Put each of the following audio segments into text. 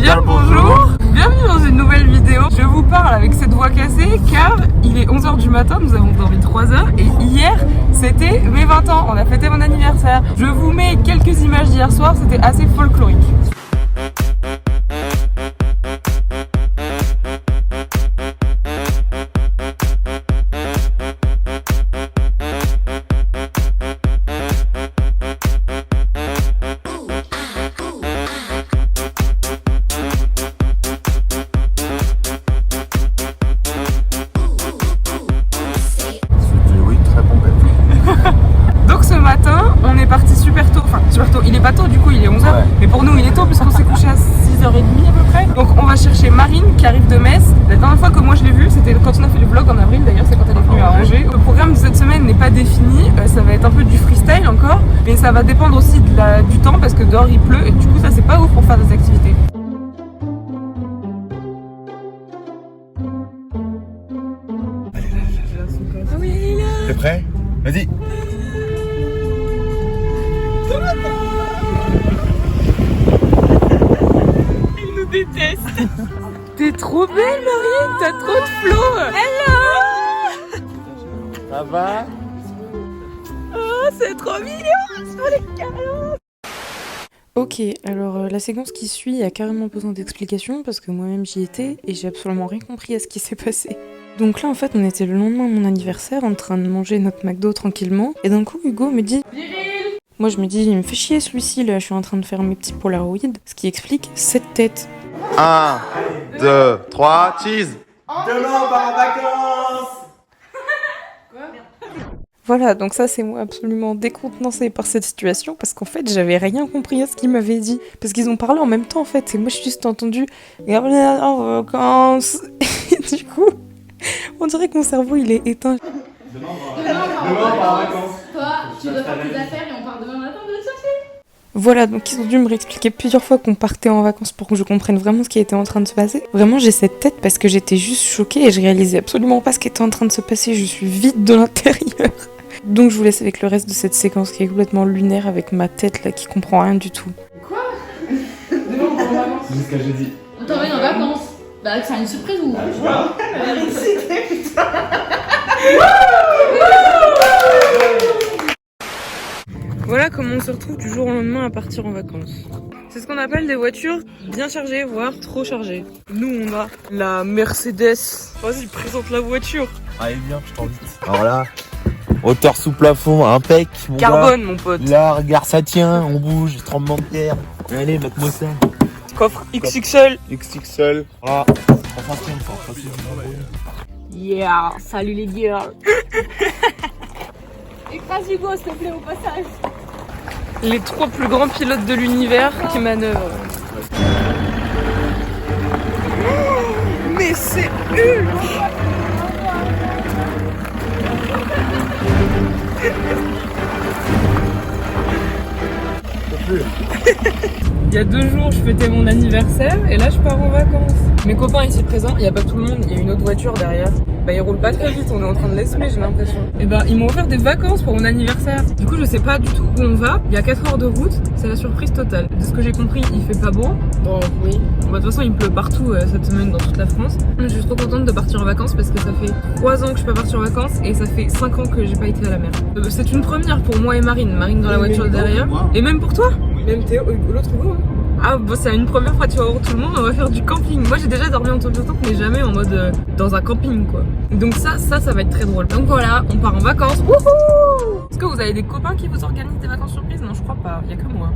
Bien le bonjour. Bienvenue dans une nouvelle vidéo. Je vous parle avec cette voix cassée car il est 11h du matin, nous avons dormi 3 heures et hier c'était mes 20 ans, on a fêté mon anniversaire. Je vous mets quelques images d'hier soir, c'était assez folklorique. Donc ce matin, on est parti super tôt, il est pas tôt du coup, il est 11h, ouais. Mais pour nous il est tôt puisqu'on s'est couché à 6h30 à peu près. Donc on va chercher Marine qui arrive de Metz. La dernière fois que moi je l'ai vue, c'était quand on a fait le vlog en avril d'ailleurs, c'est quand elle est venue à Angers. Le programme de cette semaine n'est pas défini, ça va être un peu du freestyle encore, mais ça va dépendre aussi du temps parce que dehors il pleut et du coup ça c'est pas ouf pour faire des activités. Ah oui, elle est là. T'es prêt? Vas-y. Il nous déteste. T'es trop belle Marine, t'as trop de flow. Hello. Ça va? Oh c'est trop mignon sur les câlins. Ok, alors la séquence qui suit a carrément besoin d'explications parce que moi-même j'y étais et j'ai absolument rien compris à ce qui s'est passé. Donc là en fait on était le lendemain de mon anniversaire en train de manger notre McDo tranquillement et d'un coup Hugo me dit Viril. Moi je me dis il me fait chier celui-ci là, je suis en train de faire mes petits polaroids, ce qui explique cette tête. 1, 2, 3, cheese. Demain on part en vacances. Voilà, donc ça c'est moi absolument décontenancée par cette situation parce qu'en fait j'avais rien compris à ce qu'ils m'avaient dit. Parce qu'ils ont parlé en même temps en fait et moi j'ai juste entendu en vacances. Et du coup, on dirait que mon cerveau il est éteint. Demain on part en vacances. Toi, tu dois faire tes affaires et on part demain matin de te chercher. Voilà, donc ils ont dû me réexpliquer plusieurs fois qu'on partait en vacances pour que je comprenne vraiment ce qui était en train de se passer. Vraiment j'ai cette tête parce que j'étais juste choquée et je réalisais absolument pas ce qui était en train de se passer. Je suis vide de l'intérieur. Donc je vous laisse avec le reste de cette séquence qui est complètement lunaire avec ma tête là qui comprend rien du tout. Quoi? Demain on part en vacances. C'est ce que j'ai dit. On t'emmène en vacances. Bah c'est une surprise ou? Voilà comment on se retrouve du jour au lendemain à partir en vacances. C'est ce qu'on appelle des voitures bien chargées, voire trop chargées. Nous on a la Mercedes. Vas-y, présente la voiture. Allez bien, je t'invite. Alors là, hauteur sous plafond, impec. Mon Carbone gars. mon pote. Là, regarde, ça tient, on bouge, tremblement de terre. Allez, mets-moi ça. Coffre XXL. XXL. Voilà. Yeah, salut les girls. Écrase Hugo s'il te plaît au passage. Les 3 plus grands pilotes de l'univers qui manœuvrent. Mais c'est ultra. Il y a 2 jours, je fêtais mon anniversaire et là, je pars en vacances. Mes copains ici présents, il n'y a pas tout le monde, il y a une autre voiture derrière. Bah, ils roulent pas très vite, on est en train de l'essuyer, j'ai l'impression. Et bah, ils m'ont offert des vacances pour mon anniversaire. Du coup, je sais pas du tout où on va. Il y a 4 heures de route, c'est la surprise totale. De ce que j'ai compris, il fait pas beau. Bon, oui. Bah, de toute façon, il pleut partout cette semaine dans toute la France. Je suis trop contente de partir en vacances parce que ça fait 3 ans que je suis pas partie en vacances et ça fait 5 ans que j'ai pas été à la mer. C'est une première pour moi et Marine. Marine dans la voiture derrière. Et même pour toi. Même Théo, l'autre Hugo. Ah bon, c'est une première fois, tu vas voir tout le monde, on va faire du camping. Moi j'ai déjà dormi en tente, mais jamais en mode dans un camping quoi. Donc ça va être très drôle. Donc voilà, on part en vacances. Wouhou! Est-ce que vous avez des copains qui vous organisent des vacances surprises? Non, je crois pas, il y a que moi.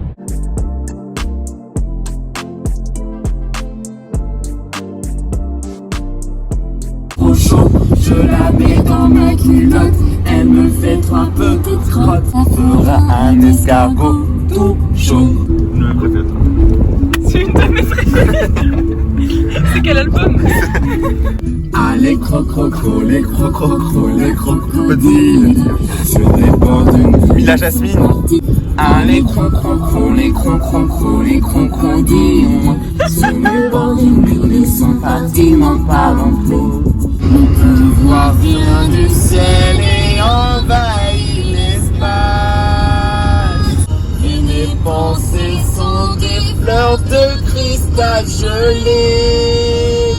Au chaud, je la mets dans ma culotte. Elle me fait 3 petites crottes. On fera un escargot tout chaud. Ne me répète. C'est une de mes préférées. C'est quel album? Ah les crococros, les crococros, les crocodiles. Sur les bords d'une Villa Jasmine. Ah les crococros, les crococros, les crocodiles. Sur les bords d'une ville, ils sont partis, n'en parlons plus. Le pouvoir vient du ciel et envahit l'espace. Et mes pensées sont des fleurs de cristal. visage gelé.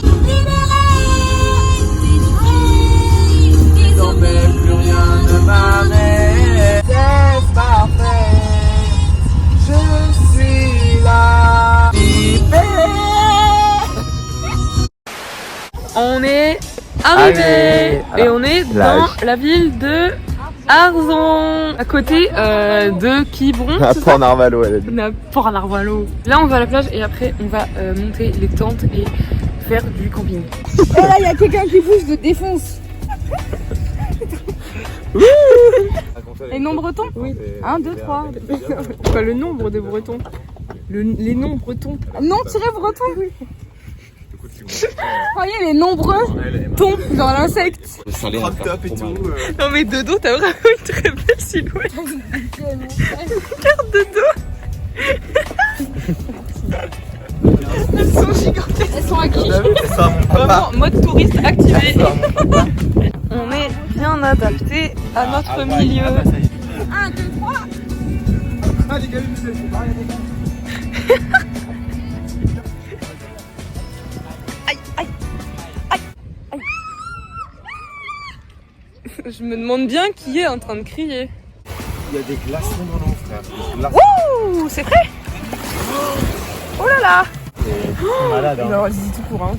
Désormais plus rien ne m'arrête. C'est parfait, je suis là. Libéré. On est arrivé Allez, et on est dans la ville de Arzon, à côté de Quiberon. À Port-Narvalo, elle a dit. Port-Narvalo. Là, on va à la plage et après, on va monter les tentes et faire du camping. Et là, il y a quelqu'un qui pousse de défonce. Les noms bretons? Oui. 1, 2, 3. Pas le nombre des Bretons. Les noms bretons. Non tiré breton, oui. Voyez les nombreux tons dans l'insecte. Crop top et tout. Non mais de dos, t'as vraiment une très belle silhouette. Regarde de dos. Elles sont gigantesques. Elles sont acquises. Ça, mon papa. Vraiment, mode touriste activé. On est bien adapté à notre milieu. 1, 2, 3. Je me demande bien qui est en train de crier. Il y a des glaçons dans l'eau, frère. Des glaçons. Ouh, c'est vrai. Oh là là. C'est malade, hein. Non, je dis tout pour hein.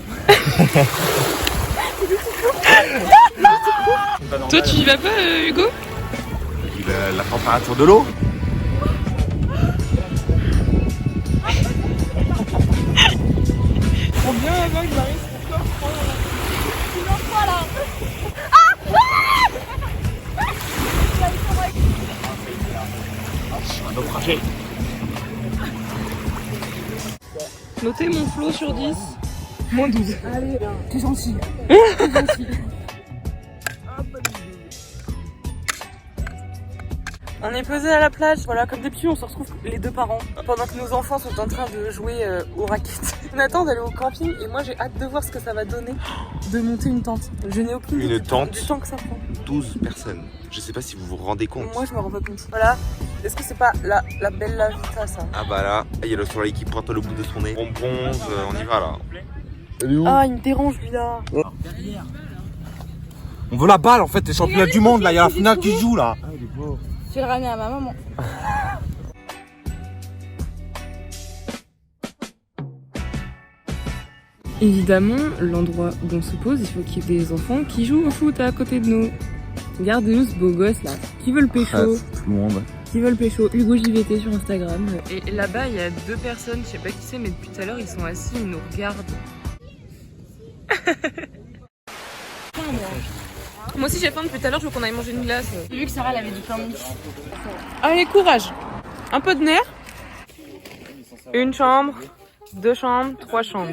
Toi, tu y vas pas, Hugo? La température de l'eau. On vient avant que Marie se coiffe. Un naufragé. Notez mon flow sur 10. Moins 12. Allez, t'es gentil. On est posé à la plage, voilà, comme des petits, on se retrouve les deux parents, pendant que nos enfants sont en train de jouer aux raquettes. On attend d'aller au camping et moi j'ai hâte de voir ce que ça va donner de monter une tente. Je n'ai aucune idée Une tente. du temps que ça prend. 12 personnes. Je sais pas si vous vous rendez compte. Moi je me rends pas compte. Voilà, est-ce que c'est pas la belle la vita ça? Ah bah là, il y a le soleil qui pointe le bout de son nez. On bronze, on y va là. Ah, il me dérange lui là. On veut la balle en fait, les championnats du monde là, il y a la finale qui joue là. Je vais le ramener à ma maman. Évidemment, l'endroit où on se pose, il faut qu'il y ait des enfants qui jouent au foot à côté de nous. Regardez-nous ce beau gosse là. Qui veut le pécho? Tout le monde. Qui veut le pécho? Hugo JVT sur Instagram. Et là-bas, il y a deux personnes, je sais pas qui c'est, mais depuis tout à l'heure, ils sont assis, ils nous regardent. Moi aussi j'ai faim depuis tout à l'heure, je veux qu'on aille manger une glace. J'ai vu que Sarah elle avait du pain mix. Allez, courage. Un peu de nerf. Une chambre, 2 chambres, 3 chambres.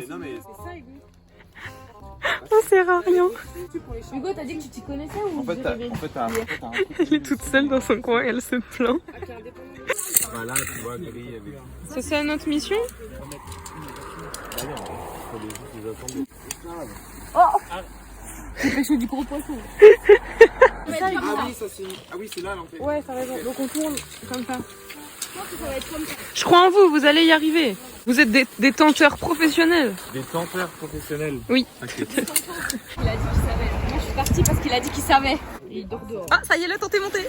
On sert à rien. Hugo, t'as dit que tu t'y connaissais ou En fait, t'as Elle est toute seule dans son coin, elle se plaint. bah là, tu vois, gris avec. C'est ça notre mission? J'ai pêché du gros poisson. Ah oui, ça c'est. Ah oui, c'est là en fait. Ouais, t'as raison. Donc on tourne comme ça. Je pense que ça va être comme ça. Je crois en vous, vous allez y arriver. Vous êtes des tenteurs professionnels. Des tenteurs professionnels. Oui. Il a dit qu'il savait. Moi je suis partie parce qu'il a dit qu'il savait. Et il dort dehors. Ah, ça y est, la tente est montée.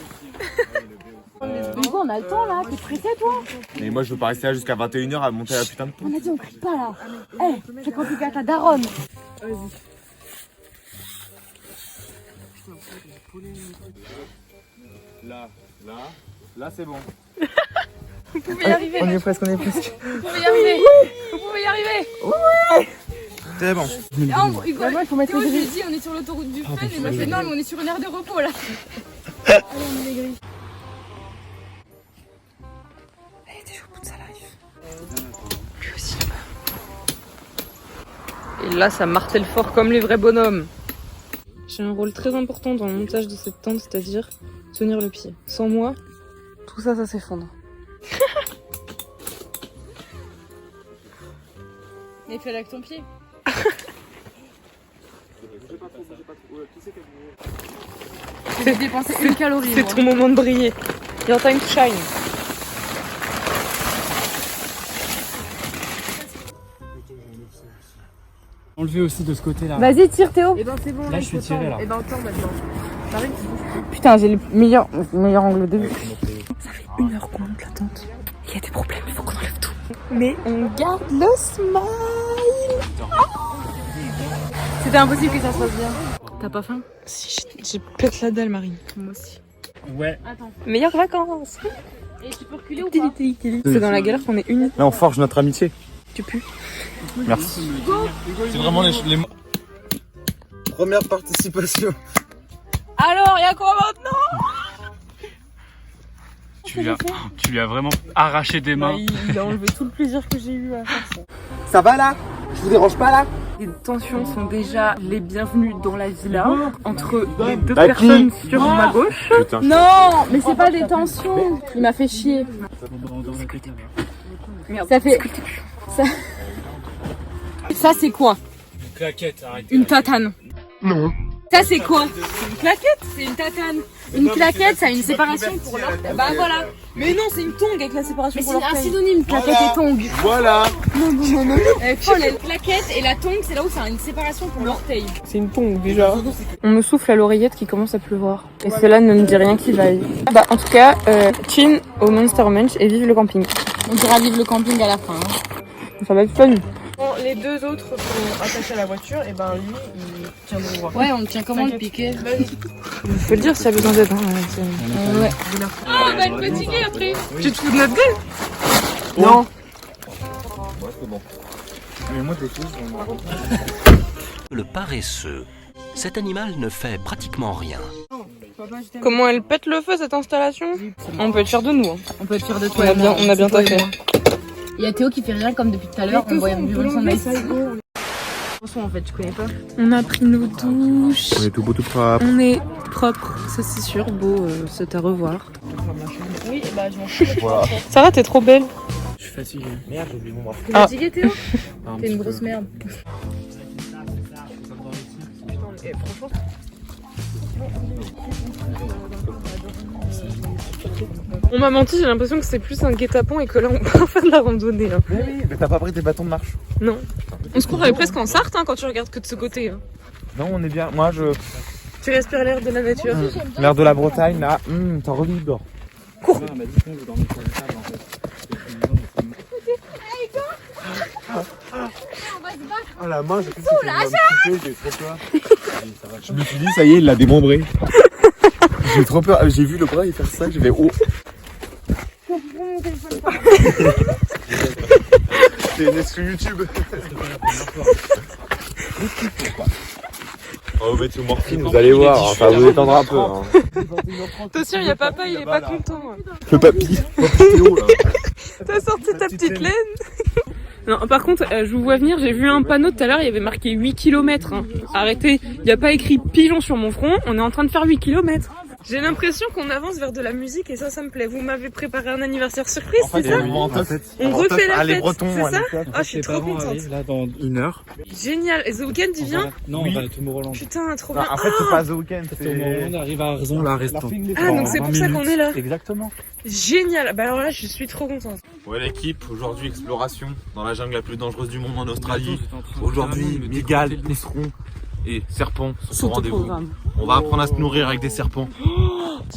Hugo, on a le temps là. T'es pressé toi? Mais moi je veux pas rester là jusqu'à 21h à monter la putain de pente. On a dit on crie pas là. Eh, fais quand tu gâtes ta daronne. Là c'est bon. Vous pouvez y arriver. On y est presque, on y est presque. Vous pouvez y arriver. Vous pouvez y arriver. C'est bon. Oh, Hugo, moi il faut mettre Théo, les je lui ai grilles. dit, on est sur l'autoroute du fun. Et il m'a fait non, mais on est sur une aire de repos là. Allez, on met les grilles. Elle était au bout de sa life. Lui aussi. Et là, ça martèle fort comme les vrais bonhommes. J'ai un rôle très important dans le montage de cette tente, c'est-à-dire tenir le pied. Sans moi, tout ça, ça s'effondre. Mais fais-le avec ton pied. J'ai dépensé une calorie. C'est ton moment de briller. Your time to shine. Enlever aussi de ce côté-là. Vas-y, tire Théo. Et ben c'est bon, Là, je suis tiré, là. Et ben attends maintenant. Marine, Putain, j'ai le meilleur angle de vue. Ça fait 1 heure qu'on monte la tente. Il y a des problèmes, il faut qu'on enlève tout. Mais on garde le smile. C'était impossible que ça se passe bien. T'as pas faim? si j'ai pète la dalle, Marine. Moi aussi. Ouais. Attends. Meilleures vacances. Et tu peux reculer ou pas? C'est dans la galère qu'on est unis. Là, on forge notre amitié. Tu pues. Merci. C'est vraiment les... Première participation. Alors, il y a quoi maintenant? Tu lui as vraiment arraché des mains. Il a enlevé tout le plaisir que j'ai eu à faire ça. Ça va là? Je vous dérange pas là? Les tensions sont déjà les bienvenues dans la villa entre les deux Bah, personnes sur ma gauche. Putain, Non, mais c'est pas des tensions. Il m'a fait chier. Merde. Ça fait. Ça c'est quoi? Une claquette, arrêtez. Une tatane. Non. Ça c'est quoi? Une claquette? C'est une tatane. Une claquette, ça a une séparation pour l'orteil. Bah voilà. Mais non, c'est une tongue avec la séparation Mais pour c'est un l'orteil. synonyme, claquette et tongue. Voilà. Folle, la claquette et la tongue, c'est là où ça a une séparation pour l'orteil. C'est une tongue déjà. On me souffle à l'oreillette qu'il commence à pleuvoir. Et cela ne me dit rien qui vaille. Bah en tout cas, chin au Monster Munch et vive le camping. On dira vive le camping à la fin. Hein. Ça va être fun. Bon, les deux autres sont attachés à la voiture et ben lui il tient droit. Ouais, on tient comment le piquer? Je peux le dire s'il y a besoin d'aide. Hein, Ouais. on va être fatigué après. Tu te fous de notre gueule? Non. Ouais, c'est bon. Mais moi, des choses, Le paresseux. Cet animal ne fait pratiquement rien. Comment elle pète le feu cette installation? On peut être fiers de nous. Hein. On peut être fiers de toi. On a bien taffé. Il y a Théo qui fait rien comme depuis tout à l'heure. On voit vivre son maïs. En fait, tu connais pas. On a pris nos douches. On est tout beau, tout propre. On est propre, ça c'est sûr. Beau, c'est à revoir. Oui, bah je m'en fous. Voilà. Sarah, t'es trop belle. Je suis fatigué. Merde, j'ai oublié mon bras. T'es fatigué Théo? T'es une grosse merde. On m'a menti, j'ai l'impression que c'est plus un guet-apens et que là on peut faire de la randonnée. Hein. Oui, mais t'as pas pris tes bâtons de marche? Non. On se croirait presque en Sarthe hein, quand tu regardes que de ce côté. Hein. Non, on est bien. Moi, je. Tu respires l'air de la nature. L'air de la Bretagne, là. T'en revis dehors. Cours. Oh la main, j'ai cru que c'était j'ai trop peur. Je me suis dit, ça y est, il l'a démembré. J'ai trop peur. J'ai vu le bras il faire ça, je vais oh. C'est une exclu YouTube. Oh, mais tu morphine, vous allez voir, ça va vous étendre un peu. Hein. Attention, il y a papa, il est pas content. Le papy. T'as sorti ta petite laine. Non, par contre, je vous vois venir, j'ai vu un panneau tout à l'heure, il y avait marqué 8 km. Hein. Arrêtez, il n'y a pas écrit pigeon sur mon front, on est en train de faire 8 km. J'ai l'impression qu'on avance vers de la musique et ça me plaît. Vous m'avez préparé un anniversaire surprise, c'est ça? On refait la fête, c'est ça? Ah, je suis trop contente. Là, dans 1 heure. Génial. Et The Weeknd, il vient? Non, on va à Tomorrowland. Putain, trop bien. En fait, c'est pas The Weeknd, Tomorrowland arrive à raison, là, restant. Ah, donc c'est pour ça qu'on est là. Exactement. Génial. Bah alors là, je suis trop contente. Ouais l'équipe, aujourd'hui exploration dans la jungle la plus dangereuse du monde en Australie. Aujourd'hui, migales, pucerons et serpents sont au rendez-vous. On va apprendre à se nourrir avec des serpents.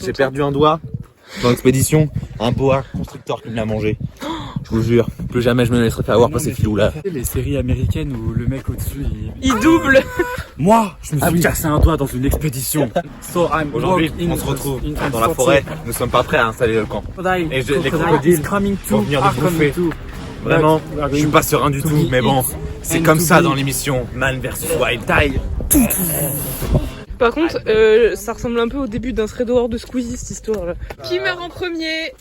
J'ai perdu un doigt dans l'expédition, un boa constrictor qui me l'a mangé. Je vous jure, plus jamais je me laisserai faire avoir par ces filous là. Les séries américaines où le mec au-dessus Il double. Moi, je me suis cassé un doigt dans une expédition. Aujourd'hui, on se retrouve dans la forêt. Nous sommes pas prêts à installer le camp. Et les crocodiles vont venir nous bouffer. Vraiment, je suis pas serein du tout, mais bon, c'est comme ça dans l'émission Man vs Wild. Par contre, ça ressemble un peu au début d'un thread de Squeezie cette histoire là. Qui meurt en premier?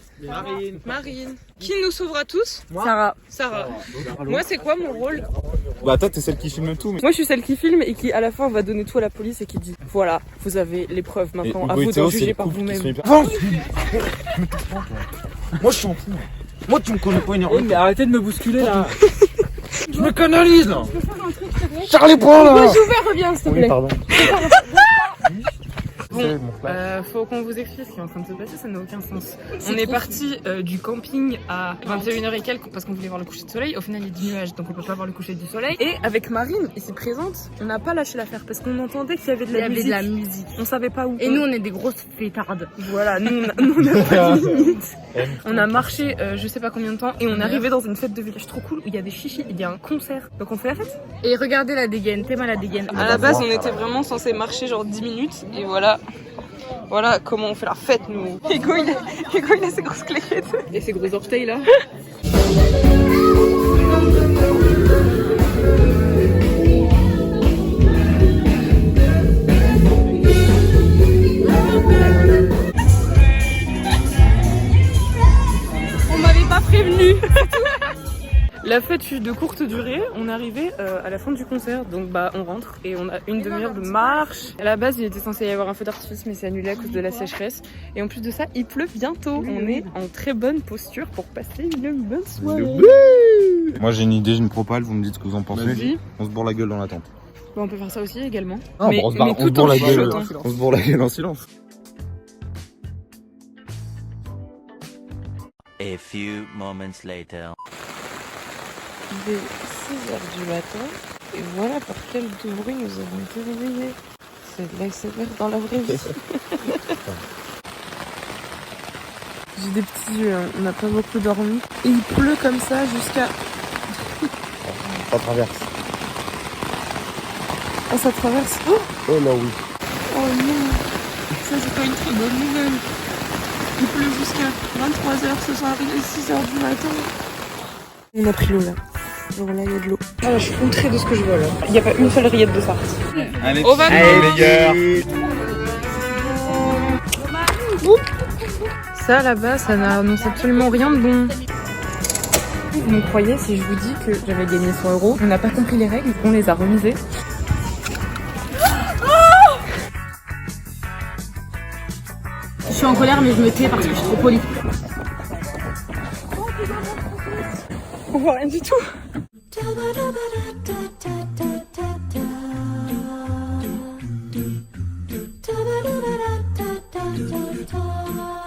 Marine. Qui nous sauvera tous? Sarah. Moi c'est quoi mon rôle? Bah toi t'es celle qui filme tout. Mais... Moi je suis celle qui filme et qui à la fin va donner tout à la police et qui dit voilà, vous avez les preuves maintenant, à vous d'en juger par vous-même. Moi je suis en fou. Moi tu me connais pas une heure. Mais arrêtez de me bousculer là. Je me canalise là. Charlie Brown là. Ouvert, reviens s'il te plaît. Pardon. Bon, faut qu'on vous explique ce qui est en train de se passer, ça n'a aucun sens. On est parti du camping à 21h et quelques parce qu'on voulait voir le coucher de soleil. Au final, il y a du nuage, donc on peut pas voir le coucher du soleil. Et avec Marine, ici présente, on n'a pas lâché l'affaire parce qu'on entendait qu'il y avait de la musique. On savait pas où. Et nous, on est des grosses fêtardes. Voilà, nous on a pas de limite. On a marché je sais pas combien de temps et on est arrivé dans une fête de village trop cool où il y a des chichis, il y a un concert. Donc on fait la fête. Et regardez la dégaine, Théma la dégaine. À la base, on était vraiment censé marcher genre 10 minutes et voilà. Voilà comment on fait la fête nous. Hugo il a ses grosses claquettes. Et ses gros orteils là. On m'avait pas prévenu. La fête fut de courte durée, on est arrivé à la fin du concert, donc bah on rentre et on a une demi-heure de marche. À la base il était censé y avoir un feu d'artifice mais c'est annulé à cause de la sécheresse. Et en plus de ça il pleut bientôt, on est en très bonne posture pour passer une bonne soirée. Moi j'ai une idée, j'ai une propale, vous me dites ce que vous en pensez. Vas-y. On se bourre la gueule dans la tente. Bon, on peut faire ça aussi également. Non, mais, on se tout bourre en la gueule. chuchotant. On se bourre la gueule en silence. A few moments later. Il est 6h du matin et voilà par quel bruit nous avons été réveillés. C'est de l'ASMR dans la vraie vie. J'ai des petits yeux, hein. On n'a pas beaucoup dormi. Et il pleut comme ça jusqu'à... Ça traverse. Oh, ça traverse. Oh, Oh là oui. oh non. Ça c'est pas une très bonne nouvelle. Il pleut jusqu'à 23h ce soir, il est 6h du matin. On a pris l'eau là. Genre là il y a de l'eau. Ah, je suis outrée de ce que je vois là. Il n'y a pas une seule rillette de sortie. Allez, Au vacances. les gars. Ça là-bas, ça n'annonce absolument rien de bon. Vous me croyez si je vous dis que j'avais gagné 100 €? On n'a pas compris les règles, on les a remisées. Je suis en colère, mais je me tais parce que je suis trop polie. On voit rien du tout. Da-ba-da-ba-da-da-da-da-da-da.